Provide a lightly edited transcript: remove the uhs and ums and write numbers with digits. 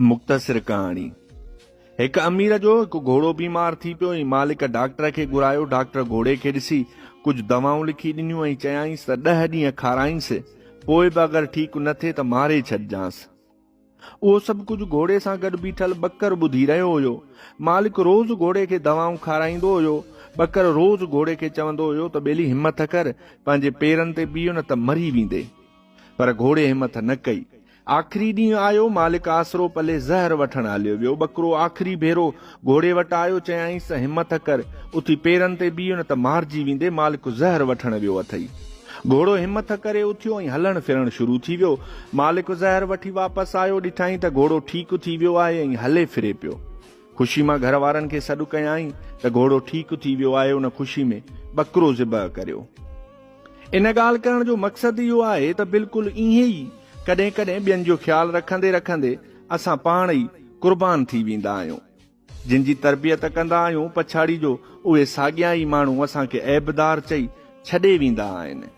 मुख़्तसिर कहाणी। एक अमीर जो एक घोड़ो बीमार थी पियो ऐं मालिक डॉक्टर खे घुरायो। डॉक्टर घोड़े खे ॾिसी कुछ दवाऊं लिखी ॾिनियूं ऐं चयाईंसि त 10 ॾींहं खाराईंसि, पोइ बि अगरि ठीकु न थिए त मारे छॾिजांसि। उहो सभु कुझु घोड़े सां गॾु बीठल ॿकर ॿुधी रहियो हुयो। मालिक रोज़ घोड़े खे दवाऊं खाराईंदो हुयो। ॿकर रोज़ घोड़े खे चवंदो हुयो त ॿेली हिमत कर, पंहिंजे पेरनि ते बीहो न त मरी वेंदे। पर घोड़े हिमत न कई। आख़िरी ॾींहुं आयो, मालिक आसरो पले ज़हर वठण हलियो वियो। ॿकरो आख़िरी भेरो घोड़े वटि आयो, चयाईंसि हिमत कर, उथी पेरनि ते बीहो न त मारिजी वेंदे। मालिक ज़हर वठण वियो अथई। घोड़ो हिमत करे उथियो ऐं हलण फिरण शुरू थी वियो। मालिक ज़हर वठी वापसि आयो, ॾिठाई त घोड़ो ठीकु थी वियो आहे ऐं हले फिरे पियो। ख़ुशी मां घर वारनि खे सॾु कयाई त घोड़ो ठीकु थी वियो आहे। उन ख़ुशी में ॿकरो ज़िबह करियो। इन ॻाल्हि करण जो मक़सदु इहो आहे त बिल्कुलु ईअं ई कॾहिं कॾहिं ॿियनि जो ख़्यालु रखंदे रखंदे असां पाण ई क़ुर्बान थी वेंदा आहियूं। जिन जी तरबियत कंदा आहियूं, पछाड़ी जो उहे साॻिया ई माण्हू असांखे ऐबदार चई छॾे वेंदा आहिनि।